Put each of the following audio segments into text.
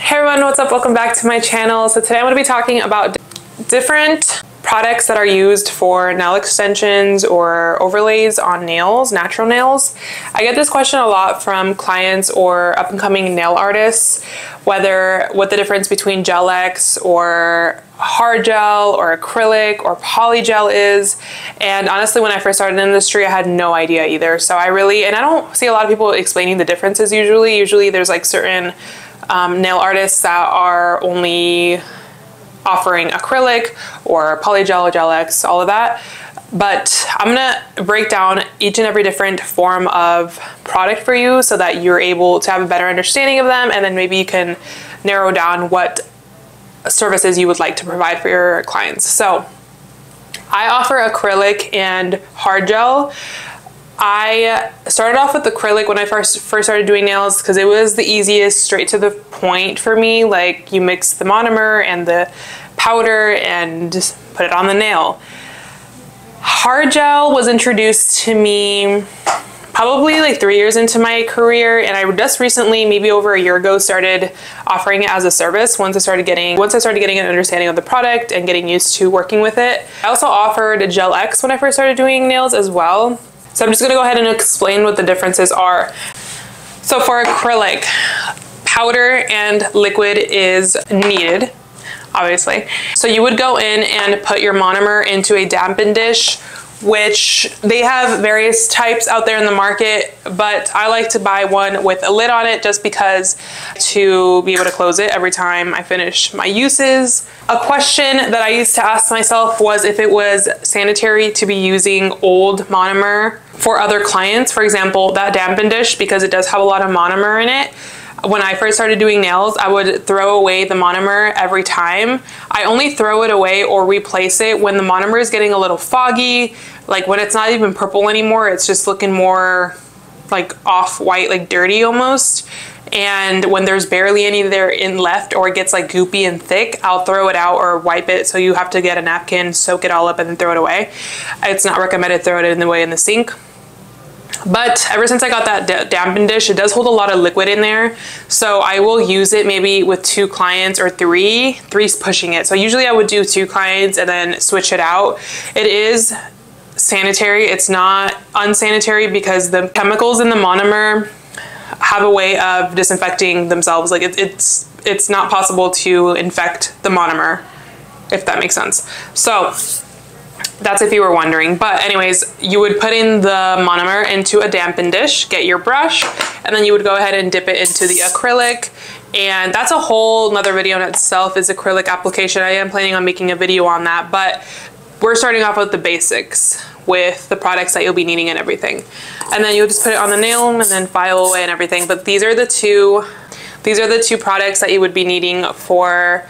Hey everyone, what's up? Welcome back to my channel. So today I'm going to be talking about different products that are used for nail extensions or overlays on nails, natural nails. I get this question a lot from clients or up-and-coming nail artists, what the difference between Gel X or hard gel or acrylic or poly gel is. And honestly, when I first started in the industry, I had no idea either. So I don't see a lot of people explaining the differences usually. Usually there's like certain nail artists that are only offering acrylic or polygel or Gel X, all of that. But I'm gonna break down each and every different form of product for you so that you're able to have a better understanding of them, and then maybe you can narrow down what services you would like to provide for your clients. So I offer acrylic and hard gel. I started off with acrylic when I first started doing nails because it was the easiest, straight to the point for me. Like, you mix the monomer and the powder and just put it on the nail. Hard gel was introduced to me probably like 3 years into my career, and I just recently, maybe over a year ago, started offering it as a service once I started getting an understanding of the product and getting used to working with it. I also offered Gel X when I first started doing nails as well. So I'm just gonna go ahead and explain what the differences are. So for acrylic, powder and liquid is needed, obviously. So you would go in and put your monomer into a dampen dish, which they have various types out there in the market, but I like to buy one with a lid on it just because to be able to close it every time I finish my uses. A question that I used to ask myself was if it was sanitary to be using old monomer for other clients. For example, that dampen dish, because it does have a lot of monomer in it. When I first started doing nails, I would throw away the monomer every time. I only throw it away or replace it when the monomer is getting a little foggy, like when it's not even purple anymore, it's just looking more like off-white, like dirty almost. And when there's barely any there in left, or it gets like goopy and thick, I'll throw it out or wipe it. So you have to get a napkin, soak it all up, and then throw it away. It's not recommended to throw it in the sink. But ever since I got that dampen dish, it does hold a lot of liquid in there. So I will use it maybe with 2 clients or three's pushing it. So usually I would do 2 clients and then switch it out. It is sanitary. It's not unsanitary because the chemicals in the monomer have a way of disinfecting themselves. Like it's not possible to infect the monomer, if that makes sense. So that's if you were wondering. But anyways, you would put in the monomer into a dampen dish, get your brush, and then you would go ahead and dip it into the acrylic. And that's a whole nother video in itself, is acrylic application. I am planning on making a video on that, but we're starting off with the basics with the products that you'll be needing and everything. And then you'll just put it on the nail and then file away and everything. But these are the two products that you would be needing for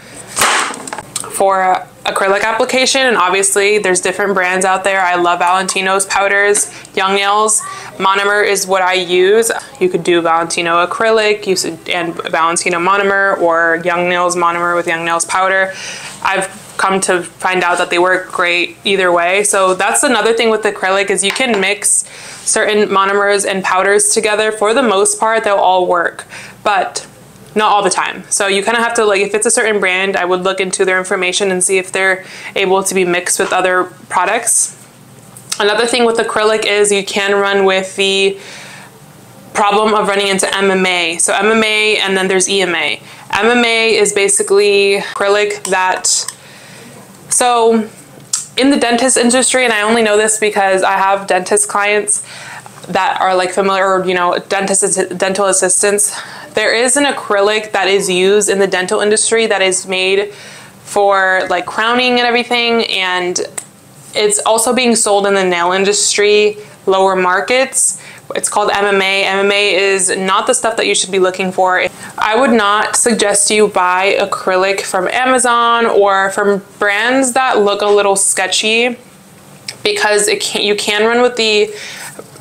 acrylic application. And obviously there's different brands out there. I love Valentino's powders. Young Nails monomer is what I use. You could do Valentino acrylic and Valentino monomer, or Young Nails monomer with Young Nails powder. I've come to find out that they work great either way. So that's another thing with acrylic, is you can mix certain monomers and powders together. For the most part, they'll all work, but not all the time. So you kind of have to, like, if it's a certain brand, I would look into their information and see if they're able to be mixed with other products. Another thing with acrylic is you can run with the problem of running into MMA. So MMA, and then there's EMA. MMA is basically acrylic that, so in the dentist industry, and I only know this because I have dentist clients that are like familiar, you know, dental assistants. There is an acrylic that is used in the dental industry that is made for like crowning and everything, and it's also being sold in the nail industry, lower markets. It's called MMA. MMA is not the stuff that you should be looking for. I would not suggest you buy acrylic from Amazon or from brands that look a little sketchy, because you can run with the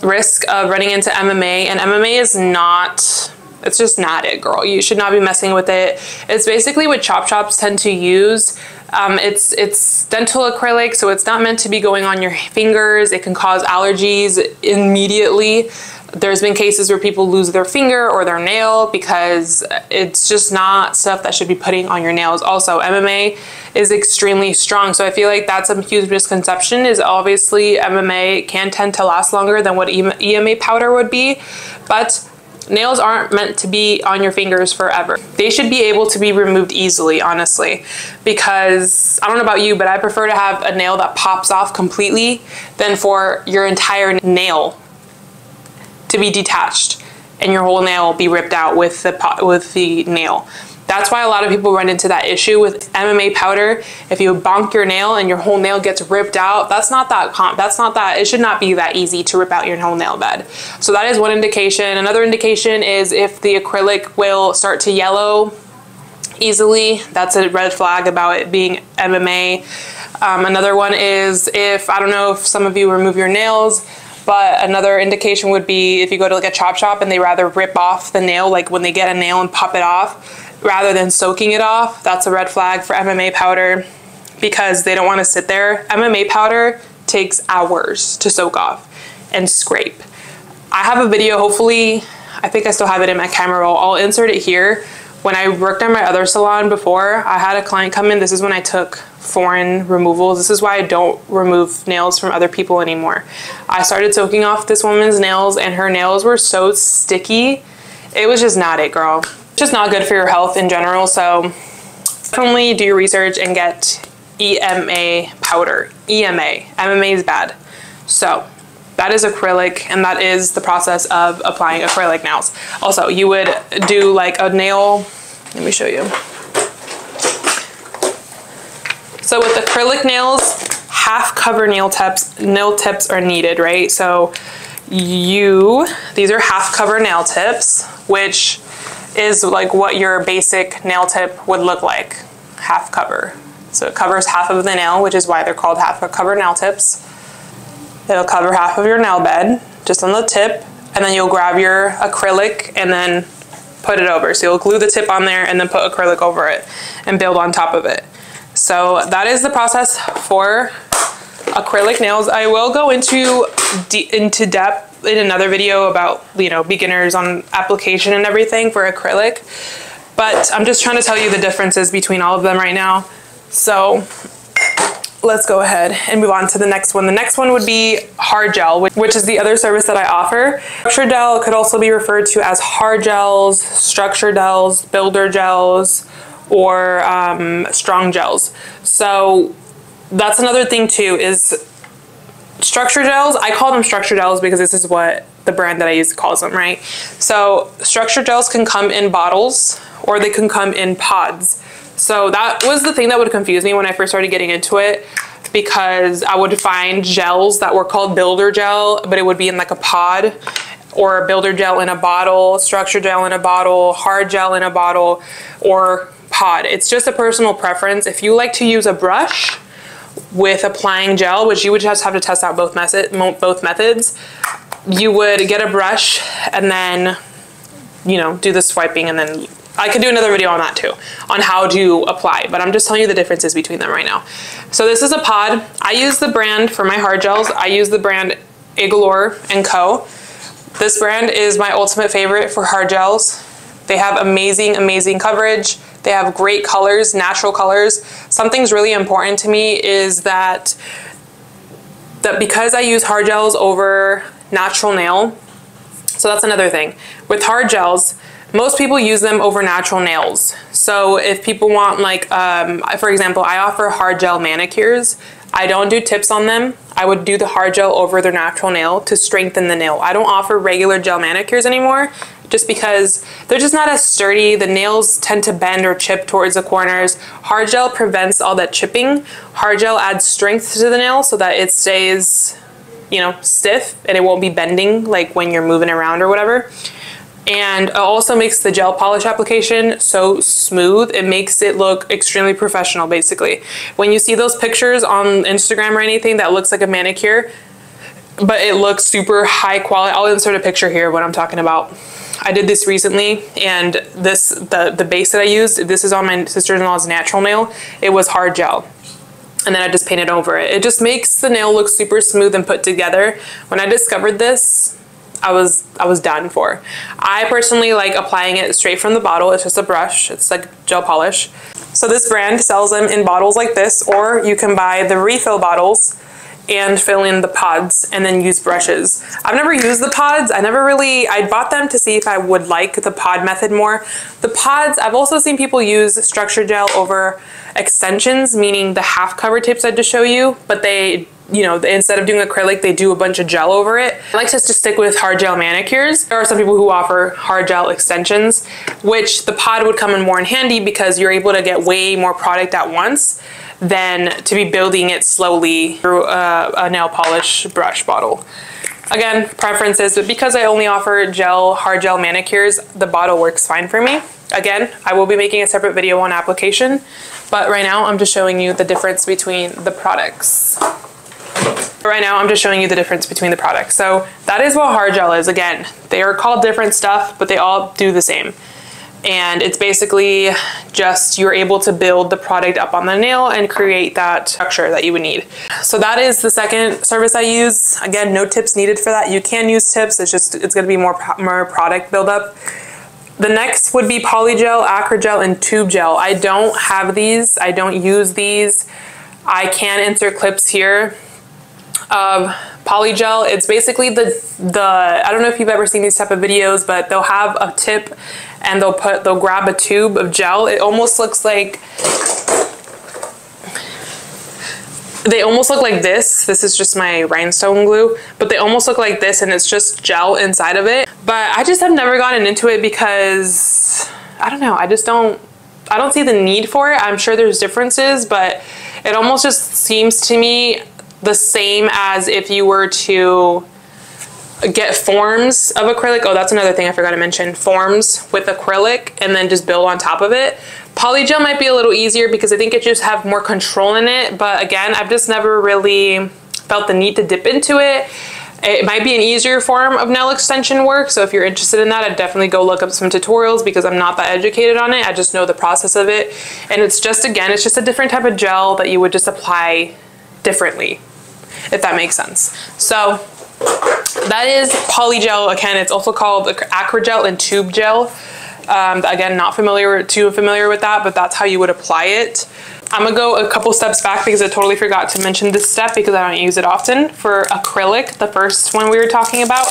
risk of running into MMA, and MMA is not, it's just not it, girl. You should not be messing with it. It's basically what chop shops tend to use. It's dental acrylic, so it's not meant to be going on your fingers. It can cause allergies immediately. There's been cases where people lose their finger or their nail because it's just not stuff that should be putting on your nails. Also, MMA is extremely strong. So I feel like that's a huge misconception, is obviously MMA can tend to last longer than what EMA powder would be, but nails aren't meant to be on your fingers forever. They should be able to be removed easily, honestly, because I don't know about you, but I prefer to have a nail that pops off completely than for your entire nail to be detached and your whole nail be ripped out with the nail. That's why a lot of people run into that issue with MMA powder. If you bonk your nail and your whole nail gets ripped out, it should not be that easy to rip out your whole nail bed. So that is one indication. Another indication is if the acrylic will start to yellow easily. That's a red flag about it being MMA. Another one is if, I don't know if some of you remove your nails, but another indication would be if you go to like a chop shop and they rather rip off the nail, like when they get a nail and pop it off, rather than soaking it off. That's a red flag for MMA powder because they don't want to sit there. MMA powder takes hours to soak off and scrape. I have a video, hopefully, I think I still have it in my camera roll. I'll insert it here. When I worked at my other salon before, I had a client come in. This is when I took foreign removals. This is why I don't remove nails from other people anymore. I started soaking off this woman's nails and her nails were so sticky. It was just not it, girl. Just not good for your health in general. So definitely do your research and get EMA powder. EMA. MMA is bad. So that is acrylic, and that is the process of applying acrylic nails. Also, you would do like a nail, let me show you. So with acrylic nails, half cover nail tips are needed, right? So these are half cover nail tips, which is like what your basic nail tip would look like, half cover. So it covers half of the nail, which is why they're called half cover nail tips. It'll cover half of your nail bed, just on the tip, and then you'll grab your acrylic and then put it over. So you'll glue the tip on there and then put acrylic over it and build on top of it. So that is the process for acrylic nails. I will go into depth in another video about, you know, beginners on application and everything for acrylic, but I'm just trying to tell you the differences between all of them right now. So let's go ahead and move on to the next one. The next one would be hard gel, which is the other service that I offer. Structure gel could also be referred to as hard gels, structure gels, builder gels, or strong gels. So that's another thing too, is structure gels. I call them structure gels because this is what the brand that I use calls them, right? So structure gels can come in bottles or they can come in pods. So that was the thing that would confuse me when I first started getting into it, because I would find gels that were called builder gel, but it would be in like a pod, or builder gel in a bottle, structure gel in a bottle, hard gel in a bottle, or pod. It's just a personal preference. If you like to use a brush with applying gel, which you would just have to test out both methods, you would get a brush and then, you know, do the swiping, and then I could do another video on that too, on how to apply, but I'm just telling you the differences between them right now. So this is a pod. I use the brand for my hard gels. I use the brand Iglor & Co. This brand is my ultimate favorite for hard gels. They have amazing, amazing coverage. They have great colors, natural colors. Something's really important to me is that because I use hard gels over natural nail, so that's another thing. With hard gels, most people use them over natural nails. So if people want, like, for example, I offer hard gel manicures. I don't do tips on them. I would do the hard gel over their natural nail to strengthen the nail. I don't offer regular gel manicures anymore, just because they're just not as sturdy. The nails tend to bend or chip towards the corners. Hard gel prevents all that chipping. Hard gel adds strength to the nail so that it stays, you know, stiff and it won't be bending like when you're moving around or whatever. And it also makes the gel polish application so smooth. It makes it look extremely professional, basically. When you see those pictures on Instagram or anything that looks like a manicure, but it looks super high quality. I'll insert a picture here of what I'm talking about. I did this recently, and the base that I used, this is on my sister-in-law's natural nail. It was hard gel. And then I just painted over it. It just makes the nail look super smooth and put together. When I discovered this, I was done for. I personally like applying it straight from the bottle. It's just a brush. It's like gel polish. So this brand sells them in bottles like this, or you can buy the refill bottles and fill in the pods and then use brushes. I've never used the pods. I bought them to see if I would like the pod method more. The pods, I've also seen people use structure gel over extensions, meaning the half cover tips I just show you, but they, you know, instead of doing acrylic, they do a bunch of gel over it. I like to just stick with hard gel manicures. There are some people who offer hard gel extensions, which the pod would come in more in handy because you're able to get way more product at once than to be building it slowly through a nail polish brush bottle. Again, preferences, but because I only offer hard gel manicures, the bottle works fine for me. Again, I will be making a separate video on application, but right now I'm just showing you the difference between the products. Right now I'm just showing you the difference between the products. So that is what hard gel is. Again, they are called different stuff, but they all do the same. And it's basically just you're able to build the product up on the nail and create that structure that you would need. So that is the second service I use. Again, no tips needed for that. You can use tips. It's going to be more product buildup. The next would be polygel, acrogel, and tube gel. I don't have these. I don't use these. I can insert clips here of polygel. It's basically the I don't know if you've ever seen these type of videos, but they'll have a tip and they'll grab a tube of gel. It almost looks like, they almost look like this. This is just my rhinestone glue, but they almost look like this and it's just gel inside of it. But I just have never gotten into it because I don't know. I don't see the need for it. I'm sure there's differences, but it almost just seems to me the same as if you were to get forms of acrylic. Oh, that's another thing I forgot to mention. Forms with acrylic and then just build on top of it. Polygel might be a little easier because I think it just have more control in it. But again, I've just never really felt the need to dip into it. It might be an easier form of nail extension work. So if you're interested in that, I'd definitely go look up some tutorials because I'm not that educated on it. I just know the process of it. And it's just, again, it's just a different type of gel that you would just apply differently, if that makes sense. So that is polygel. Again, it's also called acrogel and tube gel. Again, not too familiar with that, but that's how you would apply it. I'm gonna go a couple steps back because I totally forgot to mention this step because I don't use it often. For acrylic, the first one we were talking about,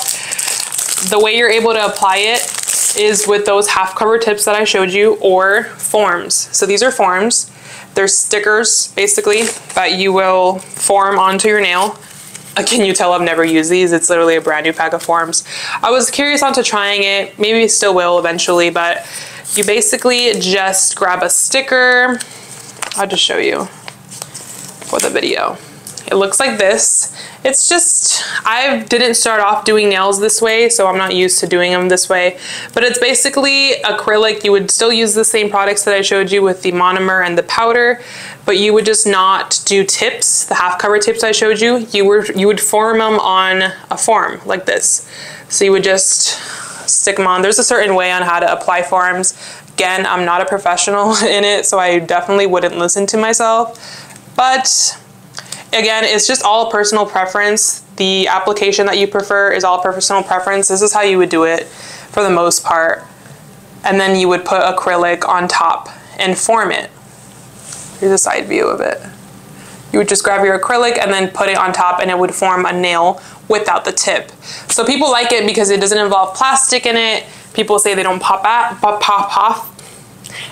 the way you're able to apply it is with those half cover tips that I showed you, or forms. So these are forms. They're stickers basically that you will form onto your nail. Can you tell I've never used these? It's literally a brand new pack of forms. I was curious onto trying it. Maybe still will eventually, but you basically just grab a sticker. I'll just show you for the video. It looks like this. It's just, I didn't start off doing nails this way, so I'm not used to doing them this way. But it's basically acrylic. You would still use the same products that I showed you with the monomer and the powder, but you would just not do tips, the half cover tips I showed you. You would form them on a form like this. So you would just stick them on. There's a certain way on how to apply forms. Again, I'm not a professional in it, so I definitely wouldn't listen to myself. But again, it's just all personal preference. The application that you prefer is all personal preference. This is how you would do it for the most part. And then you would put acrylic on top and form it. Here's a side view of it. You would just grab your acrylic and then put it on top and it would form a nail without the tip. So people like it because it doesn't involve plastic in it. People say they don't pop off.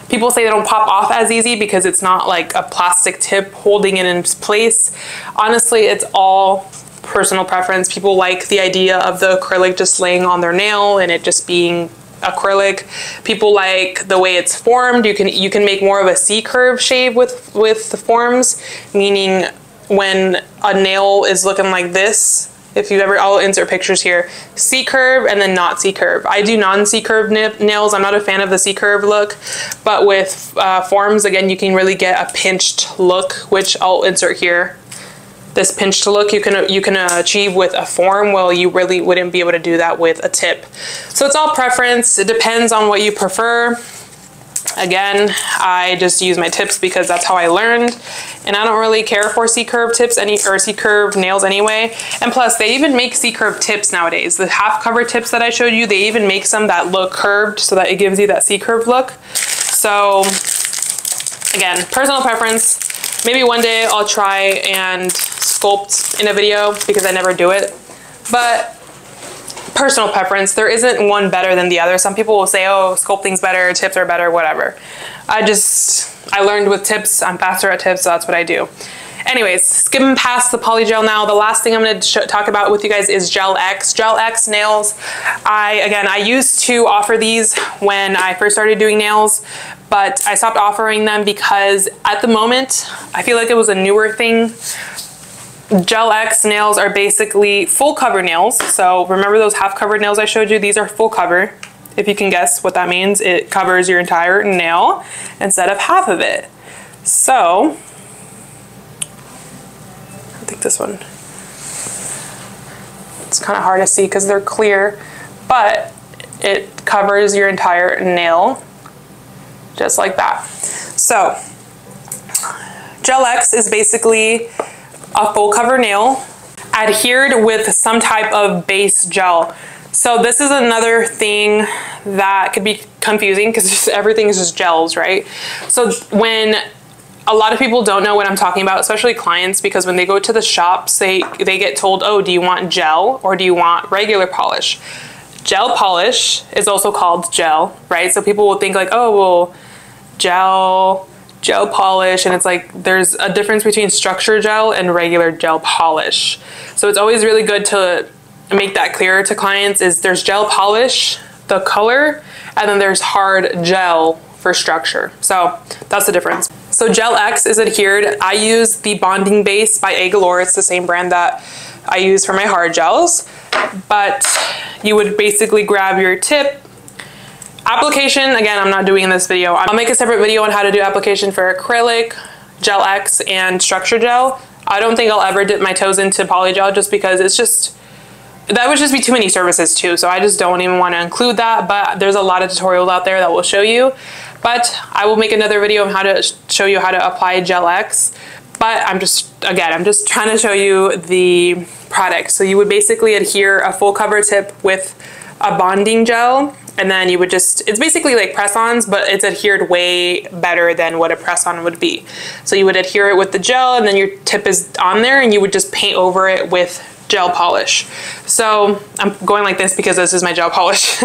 People say they don't pop off as easy because it's not like a plastic tip holding it in place. Honestly, it's all personal preference. People like the idea of the acrylic just laying on their nail and it just being acrylic. People like the way it's formed. You can make more of a C-curve shape with the forms, meaning when a nail is looking like this, if you ever, I'll insert pictures here, C-curve and then not C-curve. I do non-C-curve nails. I'm not a fan of the C-curve look, but with forms, again, you can really get a pinched look, which I'll insert here. This pinched look you can achieve with a form. Well, you really wouldn't be able to do that with a tip. So it's all preference. It depends on what you prefer. Again, I just use my tips because that's how I learned, and I don't really care for C-curve tips or C-curve nails anyway. And plus, they even make C-curve tips nowadays. The half cover tips that I showed you, they even make some that look curved so that it gives you that C-curve look. So again, personal preference. Maybe one day I'll try and sculpt in a video because I never do it, but personal preference. There isn't one better than the other. Some people will say, oh, sculpting's better, tips are better, whatever. I learned with tips, I'm faster at tips, so that's what I do. Anyways, skipping past the polygel now, the last thing I'm going to talk about with you guys is Gel X. Gel X nails, I used to offer these when I first started doing nails, but I stopped offering them because at the moment, I feel like it was a newer thing. Gel X nails are basically full cover nails. So remember those half covered nails I showed you? These are full cover. If you can guess what that means, it covers your entire nail instead of half of it. So, I think this one, it's kind of hard to see because they're clear, but it covers your entire nail just like that. So, Gel X is basically a full cover nail adhered with some type of base gel. So this is another thing that could be confusing because everything is just gels, right? So when a lot of people don't know what I'm talking about, especially clients, because when they go to the shops, they get told, oh, do you want gel or do you want regular polish? Gel polish is also called gel, right? So people will think like, oh, well, gel polish, and it's like there's a difference between structure gel and regular gel polish. So it's always really good to make that clearer to clients is there's gel polish, the color, and then there's hard gel for structure. So that's the difference. So Gel X is adhered. I use the Bonding Base by Agalore. It's the same brand that I use for my hard gels, but you would basically grab your tip. Application, again, I'm not doing in this video. I'll make a separate video on how to do application for acrylic, Gel X, and structure gel. I don't think I'll ever dip my toes into polygel just because it's just, that would just be too many services too. So I just don't even want to include that, but there's a lot of tutorials out there that will show you. But I will make another video on how to show you how to apply Gel X. But I'm just trying to show you the product. So you would basically adhere a full cover tip with a bonding gel, and then you would just, it's basically like press-ons, but it's adhered way better than what a press-on would be. So you would adhere it with the gel, and then your tip is on there, and you would just paint over it with gel polish. So I'm going like this because this is my gel polish.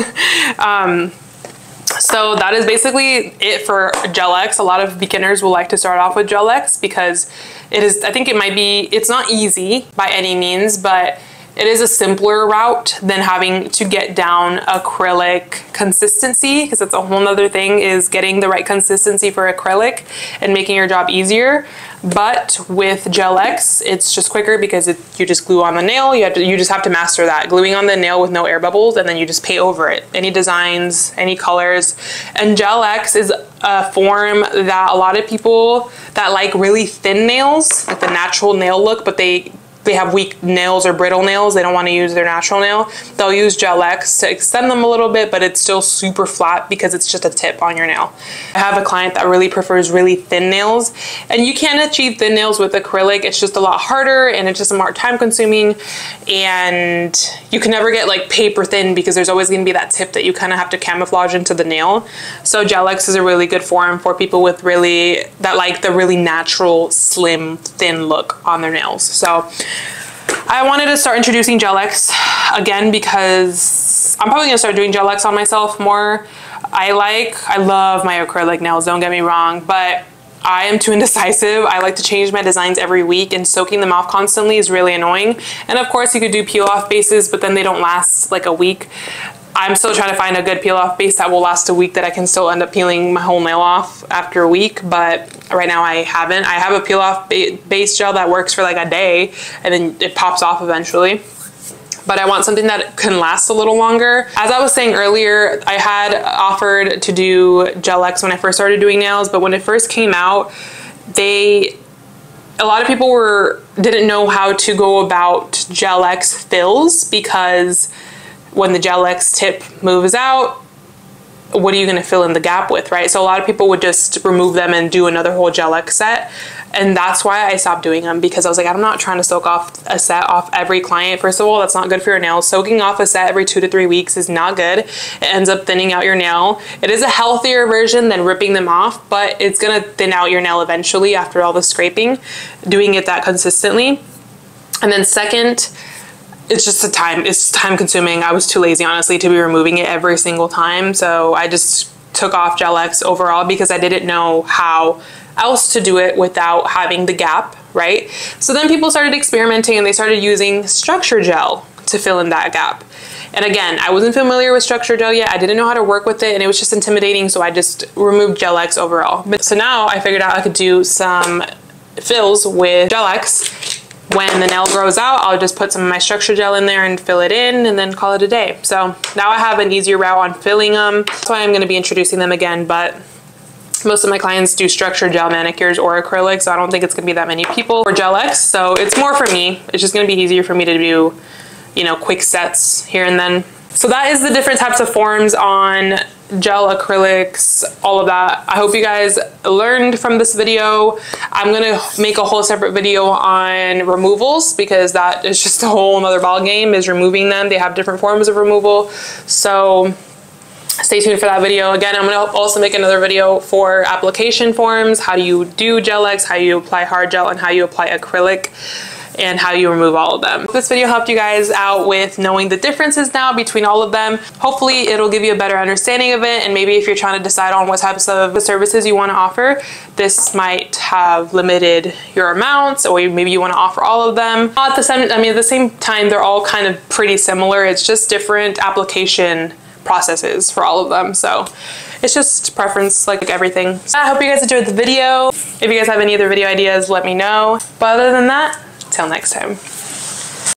So that is basically it for Gel X. A lot of beginners will like to start off with Gel X because it is, I think it might be, it's not easy by any means, but it is a simpler route than having to get down acrylic consistency, because that's a whole nother thing, is getting the right consistency for acrylic and making your job easier. But with Gel X, it's just quicker because you just glue on the nail. You just have to master that, gluing on the nail with no air bubbles, and then you just paint over it. Any designs, any colors. And Gel X is a form that a lot of people that like really thin nails, like the natural nail look, but they have weak nails or brittle nails, they don't want to use their natural nail, they'll use Gel X to extend them a little bit, but it's still super flat because it's just a tip on your nail. I have a client that really prefers really thin nails, and you can achieve thin nails with acrylic. It's just a lot harder, and it's just more time consuming, and you can never get like paper thin because there's always going to be that tip that you kind of have to camouflage into the nail. So Gel X is a really good form for people with that like the really natural, slim, thin look on their nails. So I wanted to start introducing Gel X again because I'm probably gonna start doing Gel X on myself more. I love my acrylic nails, don't get me wrong, but I am too indecisive. I like to change my designs every week, and soaking them off constantly is really annoying. And of course you could do peel off bases, but then they don't last like a week. I'm still trying to find a good peel off base that will last a week that I can still end up peeling my whole nail off after a week, but right now I haven't. I have a peel off base gel that works for like a day and then it pops off eventually. But I want something that can last a little longer. As I was saying earlier, I had offered to do Gel X when I first started doing nails, but when it first came out, a lot of people didn't know how to go about Gel X fills, because when the Gel X tip moves out, what are you going to fill in the gap with, right? So a lot of people would just remove them and do another whole Gel-X set. And that's why I stopped doing them, because I was like, I'm not trying to soak off a set off every client. First of all, that's not good for your nails. Soaking off a set every 2 to 3 weeks is not good. It ends up thinning out your nail. It is a healthier version than ripping them off, but it's going to thin out your nail eventually after all the scraping, doing it that consistently. And then second, it's time consuming. I was too lazy, honestly, to be removing it every single time. So I just took off Gel-X overall because I didn't know how else to do it without having the gap, right? So then people started experimenting and they started using structure gel to fill in that gap. And again, I wasn't familiar with structure gel yet. I didn't know how to work with it and it was just intimidating. So I just removed Gel-X overall. So now I figured out I could do some fills with Gel-X. When the nail grows out, I'll just put some of my structure gel in there and fill it in and then call it a day. So now I have an easier route on filling them. That's why I'm going to be introducing them again, but most of my clients do structure gel manicures or acrylic, so I don't think it's going to be that many people for Gel-X. So it's more for me. It's just going to be easier for me to do, you know, quick sets here and then. So that is the different types of forms on gel, acrylics, all of that. I hope you guys learned from this video. I'm gonna make a whole separate video on removals because that is just a whole other ball game, is removing them. They have different forms of removal. So stay tuned for that video. Again, I'm gonna also make another video for application forms, how do you do Gel-X, how you apply hard gel, and how you apply acrylic, and how you remove all of them. This video helped you guys out with knowing the differences now between all of them. Hopefully it'll give you a better understanding of it, and maybe if you're trying to decide on what types of services you want to offer, this might have limited your amounts, or maybe you want to offer all of them. At the same time, they're all kind of pretty similar. It's just different application processes for all of them. So it's just preference, like everything. So I hope you guys enjoyed the video. If you guys have any other video ideas, let me know. But other than that, till next time.